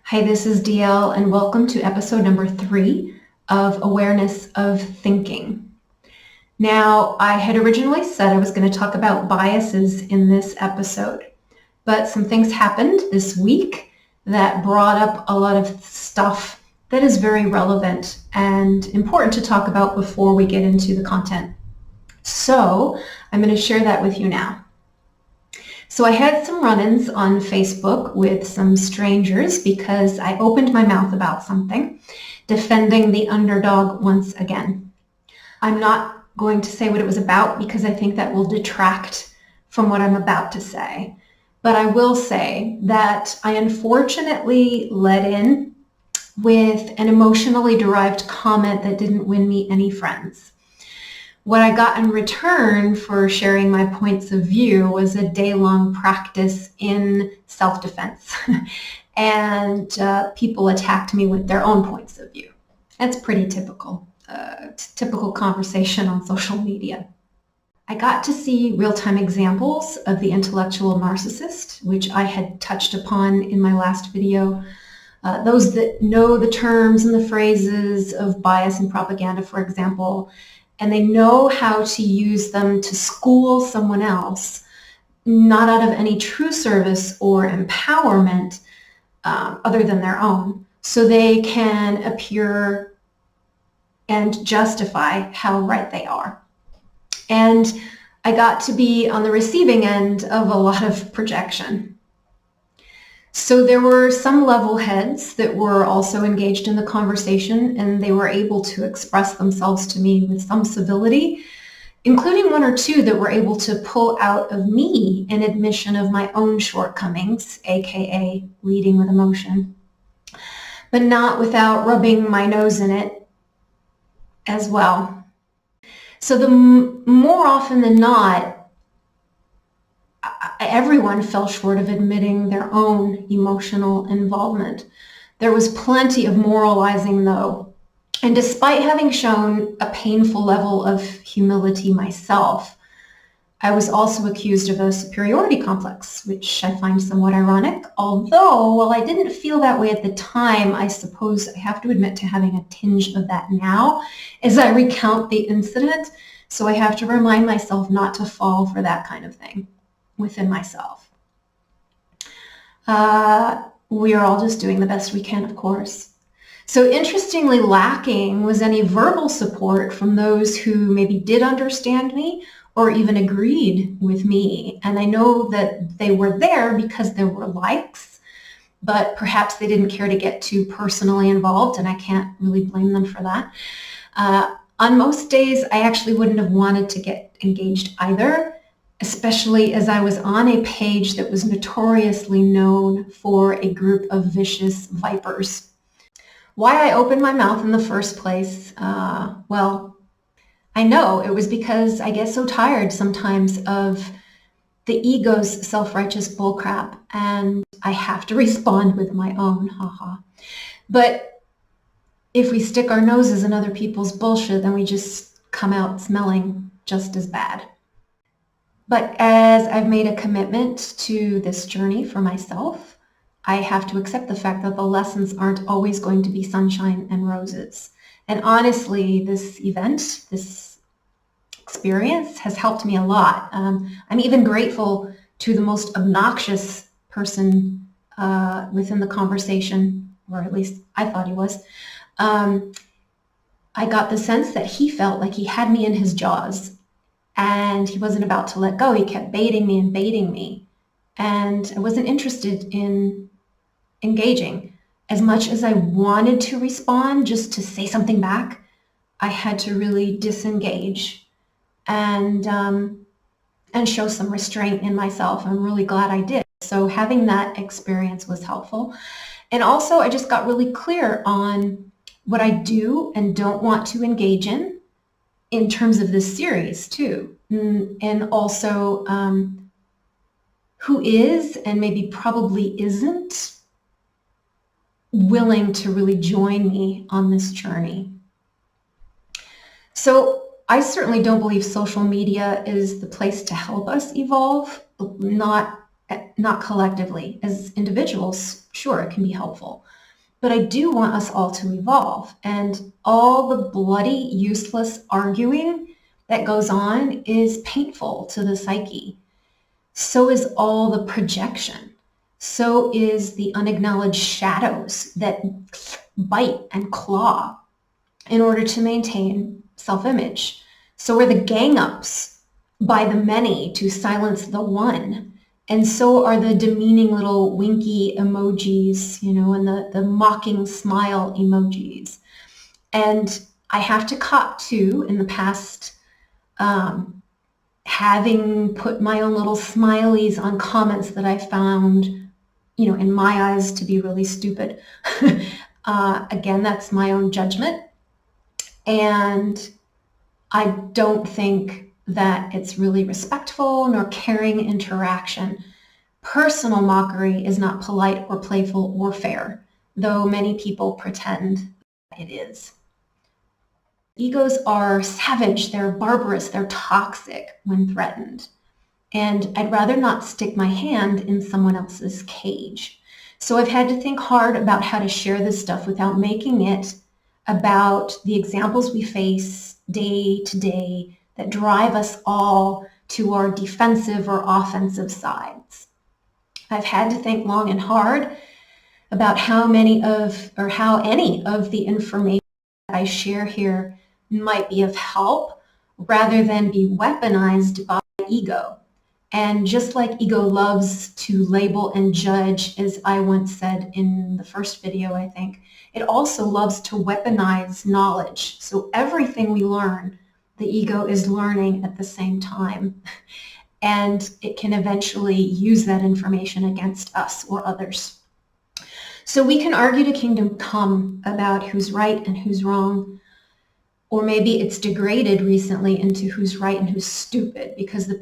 Hi, this is DL, and welcome to episode number 3 of Awareness of Thinking. Now, I had originally said I was going to talk about biases in this episode, but some things happened this week that brought up a lot of stuff that is very relevant and important to talk about before we get into the content. So, I'm going to share that with you now. So I had some run-ins on Facebook with some strangers because I opened my mouth about something, defending the underdog once again. I'm not going to say what it was about because I think that will detract from what I'm about to say. But I will say that I unfortunately let in with an emotionally derived comment that didn't win me any friends. What I got in return for sharing my points of view was a day-long practice in self-defense. And people attacked me with their own points of view. That's pretty typical conversation on social media. I got to see real-time examples of the intellectual narcissist, which I had touched upon in my last video. Those that know the terms and the phrases of bias and propaganda, for example, and they know how to use them to school someone else, not out of any true service or empowerment other than their own, so they can appear and justify how right they are. And I got to be on the receiving end of a lot of projection. So there were some level heads that were also engaged in the conversation, and they were able to express themselves to me with some civility, including one or two that were able to pull out of me an admission of my own shortcomings, aka leading with emotion, but not without rubbing my nose in it as well. So more often than not, everyone fell short of admitting their own emotional involvement. There was plenty of moralizing, though. And despite having shown a painful level of humility myself, I was also accused of a superiority complex, which I find somewhat ironic. Although, while I didn't feel that way at the time, I suppose I have to admit to having a tinge of that now as I recount the incident. So I have to remind myself not to fall for that kind of thing within myself. We are all just doing the best we can, of course. So interestingly, lacking was any verbal support from those who maybe did understand me or even agreed with me. And I know that they were there because there were likes, but perhaps they didn't care to get too personally involved, and I can't really blame them for that. On most days, I actually wouldn't have wanted to get engaged either, especially as I was on a page that was notoriously known for a group of vicious vipers. Why I opened my mouth in the first place? Well, I know it was because I get so tired sometimes of the ego's self-righteous bullcrap, and I have to respond with my own, haha. But if we stick our noses in other people's bullshit, then we just come out smelling just as bad. But as I've made a commitment to this journey for myself, I have to accept the fact that the lessons aren't always going to be sunshine and roses. And honestly, this event, this experience has helped me a lot. I'm even grateful to the most obnoxious person within the conversation, or at least I thought he was. I got the sense that he felt like he had me in his jaws, and he wasn't about to let go. He kept baiting me, and I wasn't interested in engaging. As much as I wanted to respond, just to say something back, I had to really disengage and show some restraint in myself. I'm really glad I did. So having that experience was helpful. And also, I just got really clear on what I do and don't want to engage in terms of this series too. And also who is and maybe probably isn't willing to really join me on this journey. So I certainly don't believe social media is the place to help us evolve, not not collectively. As individuals, sure, it can be helpful. But I do want us all to evolve. And all the bloody, useless arguing that goes on is painful to the psyche. So is all the projection. So is the unacknowledged shadows that bite and claw in order to maintain self-image. So are the gang-ups by the many to silence the one. And so are the demeaning little winky emojis, and the mocking smile emojis. And I have to cop to, in the past, having put my own little smileys on comments that I found, in my eyes to be really stupid. Again, that's my own judgment. And I don't think that it's really respectful nor caring interaction. Personal mockery is not polite or playful or fair, though many people pretend it is. Egos are savage, they're barbarous, they're toxic when threatened. And I'd rather not stick my hand in someone else's cage. So I've had to think hard about how to share this stuff without making it about the examples we face day to day that drive us all to our defensive or offensive sides. I've had to think long and hard about how any of the information I share here might be of help rather than be weaponized by ego. And just like ego loves to label and judge, as I once said in the first video, I think, it also loves to weaponize knowledge. So everything we learn, the ego is learning at the same time. And it can eventually use that information against us or others. So we can argue to kingdom come about who's right and who's wrong. Or maybe it's degraded recently into who's right and who's stupid, because the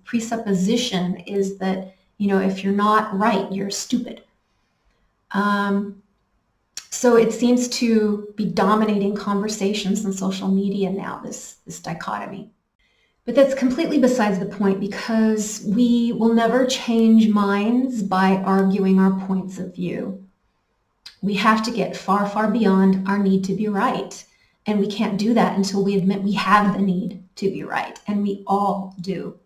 presupposition is that, if you're not right, you're stupid. So it seems to be dominating conversations on social media now, this dichotomy. But that's completely besides the point, because we will never change minds by arguing our points of view. We have to get far, far beyond our need to be right. And we can't do that until we admit we have the need to be right, and we all do.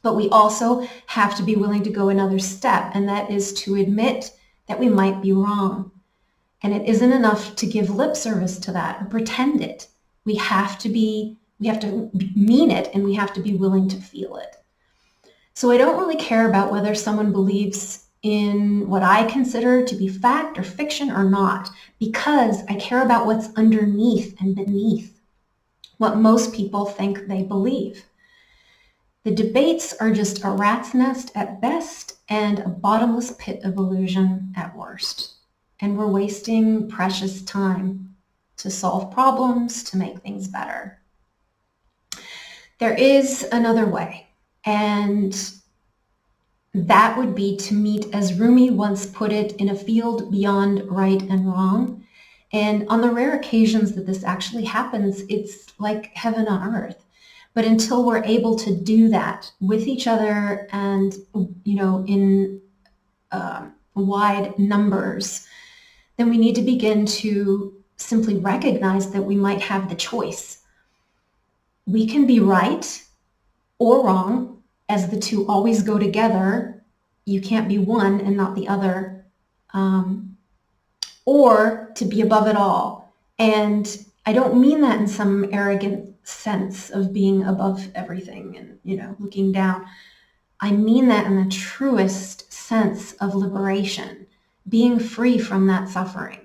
But we also have to be willing to go another step, and that is to admit that we might be wrong. And it isn't enough to give lip service to that or pretend it. We have to mean it, and we have to be willing to feel it. So I don't really care about whether someone believes in what I consider to be fact or fiction or not, because I care about what's underneath and beneath what most people think they believe. The debates are just a rat's nest at best and a bottomless pit of illusion at worst. And we're wasting precious time to solve problems, to make things better. There is another way, and that would be to meet, as Rumi once put it, in a field beyond right and wrong. And on the rare occasions that this actually happens, it's like heaven on earth. But until we're able to do that with each other and, in wide numbers, then we need to begin to simply recognize that we might have the choice. We can be right or wrong, as the two always go together. You can't be one and not the other, or to be above it all. And I don't mean that in some arrogant sense of being above everything and, looking down. I mean that in the truest sense of liberation, being free from that suffering.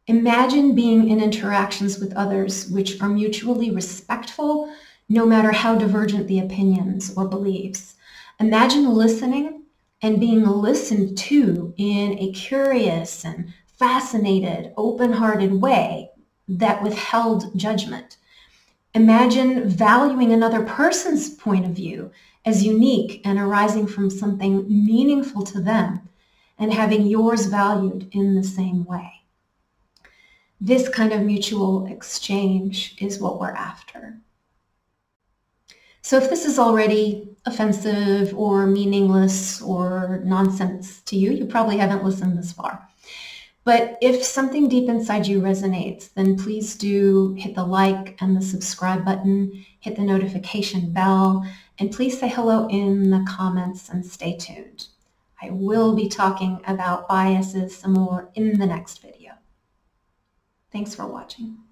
Imagine being in interactions with others which are mutually respectful, no matter how divergent the opinions or beliefs. Imagine listening and being listened to in a curious and fascinated, open-hearted way that withheld judgment. Imagine valuing another person's point of view as unique and arising from something meaningful to them, and having yours valued in the same way. This kind of mutual exchange is what we're after. So if this is already offensive or meaningless or nonsense to you, you probably haven't listened this far. But if something deep inside you resonates, then please do hit the like and the subscribe button, hit the notification bell, and please say hello in the comments and stay tuned. I will be talking about biases some more in the next video. Thanks for watching.